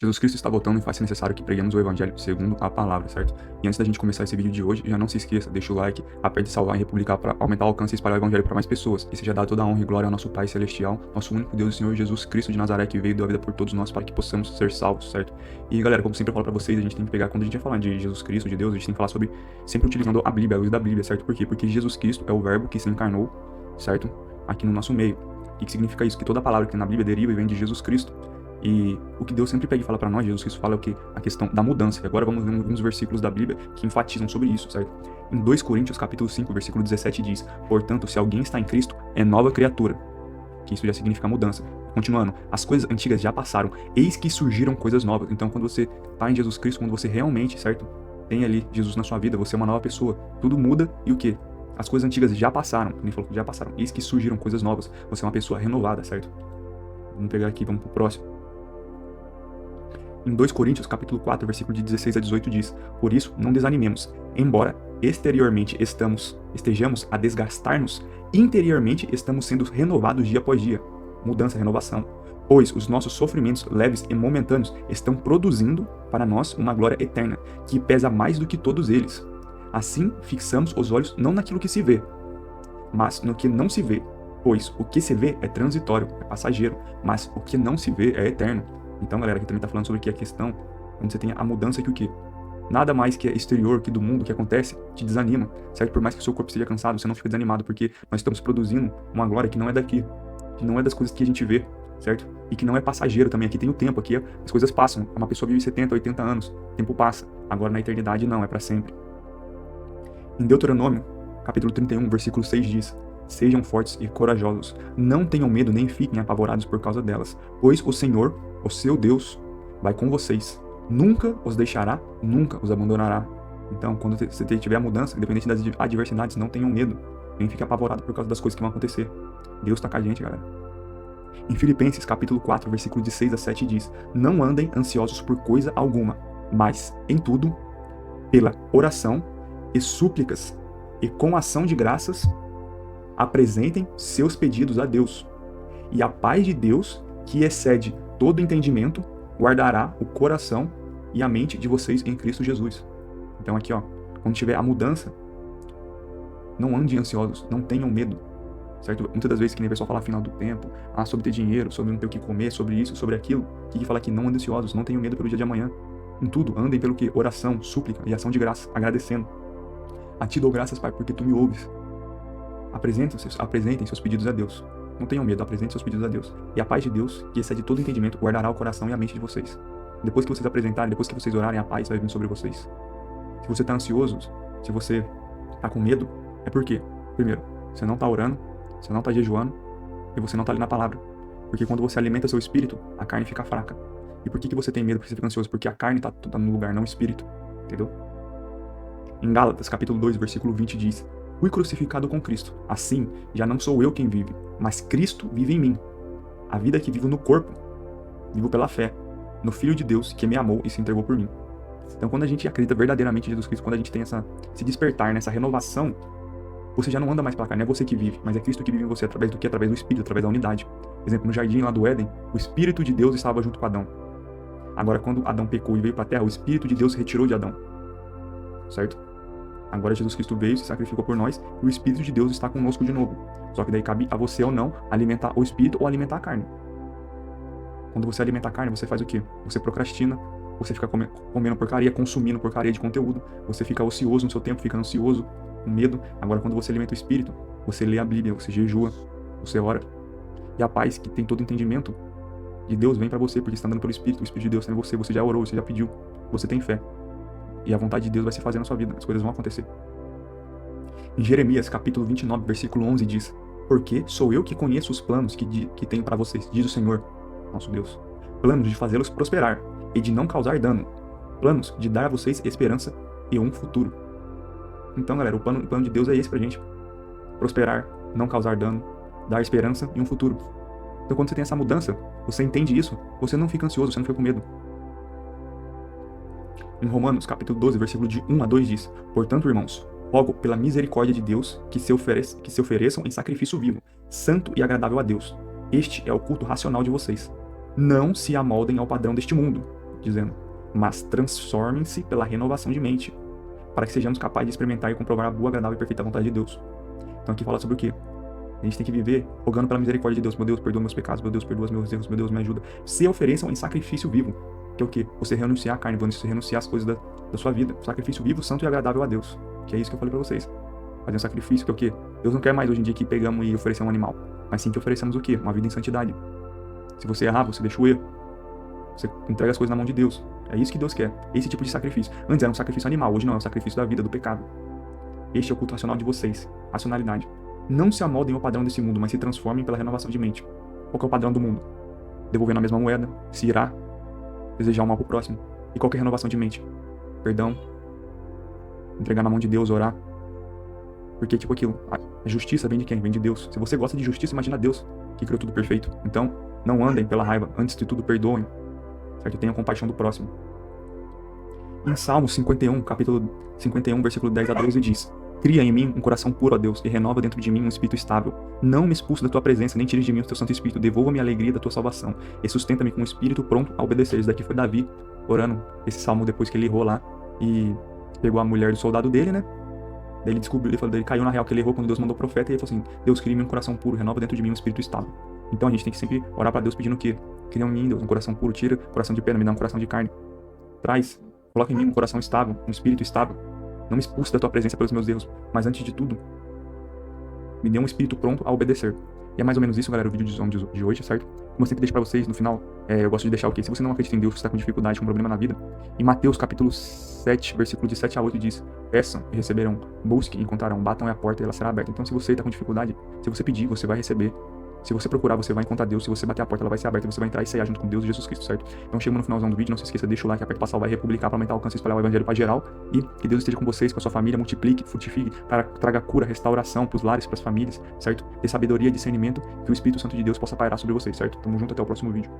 Jesus Cristo está voltando e faz-se necessário que preguemos o Evangelho segundo a palavra, certo? E antes da gente começar esse vídeo de hoje, já não se esqueça, deixa o like, aperte salvar e republicar para aumentar o alcance e espalhar o Evangelho para mais pessoas. E seja dado toda a honra e glória ao nosso Pai Celestial, nosso único Deus e Senhor Jesus Cristo de Nazaré, que veio e deu a vida por todos nós para que possamos ser salvos, certo? E galera, como sempre eu falo para vocês, a gente tem que pegar, quando a gente vai falar de Jesus Cristo, de Deus, a gente tem que falar sobre, sempre utilizando a Bíblia, a luz da Bíblia, certo? Por quê? Porque Jesus Cristo é o verbo que se encarnou, certo? Aqui no nosso meio. O que significa isso? Que toda palavra que tem na Bíblia deriva e vem de Jesus Cristo. E o que Deus sempre pega e fala para nós, Jesus Cristo fala o quê? A questão da mudança. E agora vamos ver alguns versículos da Bíblia que enfatizam sobre isso, certo? Em 2 Coríntios, capítulo 5, versículo 17 diz: portanto, se alguém está em Cristo, é nova criatura. Que isso já significa mudança. Continuando, as coisas antigas já passaram, eis que surgiram coisas novas. Então, quando você está em Jesus Cristo, quando você realmente, certo, tem ali Jesus na sua vida, você é uma nova pessoa. Tudo muda e o quê? As coisas antigas já passaram. Ele falou que já passaram, eis que surgiram coisas novas. Você é uma pessoa renovada, certo? Vamos pegar aqui, vamos pro próximo. Em 2 Coríntios, capítulo 4, versículo de 16 a 18 diz: por isso, não desanimemos, embora exteriormente estejamos a desgastar-nos, interiormente estamos sendo renovados dia após dia. Mudança, renovação. Pois os nossos sofrimentos leves e momentâneos estão produzindo para nós uma glória eterna, que pesa mais do que todos eles. Assim, fixamos os olhos não naquilo que se vê, mas no que não se vê. Pois o que se vê é transitório, é passageiro, mas o que não se vê é eterno. Então, galera, aqui também tá falando sobre que a questão, quando você tem a mudança que o quê? Nada mais que é exterior, que do mundo, que acontece, te desanima, certo? Por mais que o seu corpo esteja cansado, você não fica desanimado, porque nós estamos produzindo uma glória que não é daqui, que não é das coisas que a gente vê, certo? E que não é passageiro também, aqui tem o tempo, aqui as coisas passam, uma pessoa vive 70, 80 anos, o tempo passa, agora na eternidade não, é para sempre. Em Deuteronômio, capítulo 31, versículo 6 diz: sejam fortes e corajosos, não tenham medo nem fiquem apavorados por causa delas, pois o Senhor, o seu Deus, vai com vocês, nunca os deixará, nunca os abandonará. Então, quando você tiver a mudança, independente das adversidades, não tenham medo, nem fique apavorado por causa das coisas que vão acontecer. Deus está com a gente, galera. Em Filipenses, capítulo 4, versículo de 6 a 7 diz: não andem ansiosos por coisa alguma, mas, em tudo, pela oração e súplicas, e com ação de graças, apresentem seus pedidos a Deus. E a paz de Deus, que excede todo entendimento, guardará o coração e a mente de vocês em Cristo Jesus. Então aqui, ó, quando tiver a mudança, não andem ansiosos, não tenham medo, certo? Muitas das vezes que nem o pessoal fala final do tempo, sobre ter dinheiro, sobre não ter o que comer, sobre isso, sobre aquilo, que fala que não andem ansiosos, não tenham medo pelo dia de amanhã. Em tudo, andem pelo que? Oração, súplica e ação de graça, agradecendo. A ti dou graças, Pai, porque tu me ouves. Apresentem seus pedidos a Deus. Não tenham medo, apresentem seus pedidos a Deus. E a paz de Deus, que excede todo entendimento, guardará o coração e a mente de vocês. Depois que vocês apresentarem, depois que vocês orarem, a paz vai vir sobre vocês. Se você está ansioso, se você está com medo, é por quê? Primeiro, você não está orando, você não está jejuando e você não está ali na palavra. Porque quando você alimenta seu espírito, a carne fica fraca. E por que você tem medo? Porque você fica ansioso? Porque a carne está no lugar, não o espírito. Entendeu? Em Gálatas, capítulo 2, versículo 20 diz: fui crucificado com Cristo. Assim, já não sou eu quem vive, mas Cristo vive em mim. A vida que vivo no corpo, vivo pela fé, no Filho de Deus que me amou e se entregou por mim. Então, quando a gente acredita verdadeiramente em Jesus Cristo, quando a gente tem esse despertar, nessa renovação, você já não anda mais pela carne, não é você que vive, mas é Cristo que vive em você, através do quê? Através do Espírito, através da unidade. Por exemplo, no jardim lá do Éden, o Espírito de Deus estava junto com Adão. Agora, quando Adão pecou e veio para a terra, o Espírito de Deus se retirou de Adão. Certo? Agora Jesus Cristo veio, se sacrificou por nós, e o Espírito de Deus está conosco de novo. Só que daí cabe a você ou não alimentar o Espírito ou alimentar a carne. Quando você alimenta a carne, você faz o quê? Você procrastina, você fica comendo porcaria, consumindo porcaria de conteúdo, você fica ocioso no seu tempo, fica ansioso, com medo. Agora quando você alimenta o Espírito, você lê a Bíblia, você jejua, você ora. E a paz, que tem todo entendimento de Deus, vem para você, porque você está andando pelo Espírito, o Espírito de Deus está em você, você já orou, você já pediu, você tem fé. E a vontade de Deus vai se fazer na sua vida, as coisas vão acontecer. Em Jeremias, capítulo 29, versículo 11 diz: porque sou eu que conheço os planos que tenho para vocês, diz o Senhor, nosso Deus. Planos de fazê-los prosperar e de não causar dano. Planos de dar a vocês esperança e um futuro. Então, galera, o plano de Deus é esse pra gente. Prosperar, não causar dano, dar esperança e um futuro. Então, quando você tem essa mudança, você entende isso, você não fica ansioso, você não fica com medo. Em Romanos, capítulo 12, versículo de 1 a 2 diz: portanto, irmãos, rogo pela misericórdia de Deus que se ofereçam em sacrifício vivo, santo e agradável a Deus. Este é o culto racional de vocês. Não se amoldem ao padrão deste mundo, dizendo: mas transformem-se pela renovação de mente, para que sejamos capazes de experimentar e comprovar a boa, agradável e perfeita vontade de Deus. Então aqui fala sobre o quê? A gente tem que viver rogando pela misericórdia de Deus. Meu Deus, perdoa meus pecados. Meu Deus, perdoa os meus erros. Meu Deus, me ajuda. Se ofereçam em sacrifício vivo, que é o quê? Você renunciar à carne, você renunciar às coisas da sua vida. Sacrifício vivo, santo e agradável a Deus. Que é isso que eu falei pra vocês. Fazer um sacrifício, que é o quê? Deus não quer mais hoje em dia que pegamos e oferecer um animal, mas sim que ofereçamos o quê? Uma vida em santidade. Se você errar, você deixa o erro. Você entrega as coisas na mão de Deus. É isso que Deus quer. Esse tipo de sacrifício. Antes era um sacrifício animal, hoje não, é um sacrifício da vida, do pecado. Este é o culto racional de vocês. Racionalidade. Não se amoldem ao padrão desse mundo, mas se transformem pela renovação de mente. Qual que é o padrão do mundo? Devolvendo a mesma moeda, se irar, desejar o mal pro próximo. E qual que é a renovação de mente? Perdão, entregar na mão de Deus, orar. Porque, tipo aquilo, a justiça vem de quem? Vem de Deus. Se você gosta de justiça, imagina Deus, que criou tudo perfeito. Então, não andem pela raiva, antes de tudo perdoem, certo? Tenham compaixão do próximo. Em Salmos 51, capítulo 51, versículo 10 a 12 diz: cria em mim um coração puro, ó Deus, e renova dentro de mim um espírito estável. Não me expulse da tua presença, nem tires de mim o teu Santo Espírito. Devolva-me a alegria da tua salvação e sustenta-me com um espírito pronto a obedecer. Isso daqui foi Davi orando esse salmo depois que ele errou lá e pegou a mulher do soldado dele, né? Daí ele descobriu, ele caiu na real que ele errou quando Deus mandou o profeta, e ele falou assim: Deus, cria em mim um coração puro, renova dentro de mim um espírito estável. Então a gente tem que sempre orar pra Deus pedindo o quê? Cria em mim, Deus, um coração puro, tira o coração de pedra, me dá um coração de carne. Coloca em mim um coração estável, um espírito estável. Não me expulse da tua presença pelos meus erros, mas antes de tudo, me dê um espírito pronto a obedecer. E é mais ou menos isso, galera, o vídeo de hoje, certo? Como eu sempre deixo pra vocês, no final, eu gosto de deixar o quê? Se você não acredita em Deus, você está com dificuldade, com problema na vida, em Mateus capítulo 7, versículo de 7 a 8 diz: peçam e receberão, busquem e encontrarão, batam e a porta e ela será aberta. Então, se você está com dificuldade, se você pedir, você vai receber. Se você procurar, você vai encontrar Deus. Se você bater a porta, ela vai ser aberta e você vai entrar e sair junto com Deus e Jesus Cristo, certo? Então, chegando no finalzão do vídeo, não se esqueça, deixa o like, aperta pra salvar e republicar, para aumentar o alcance e espalhar o evangelho pra geral. E que Deus esteja com vocês, com a sua família, multiplique, frutifique, traga cura, restauração pros lares, pras famílias, certo? Dê sabedoria e discernimento, que o Espírito Santo de Deus possa pairar sobre vocês, certo? Tamo junto, até o próximo vídeo.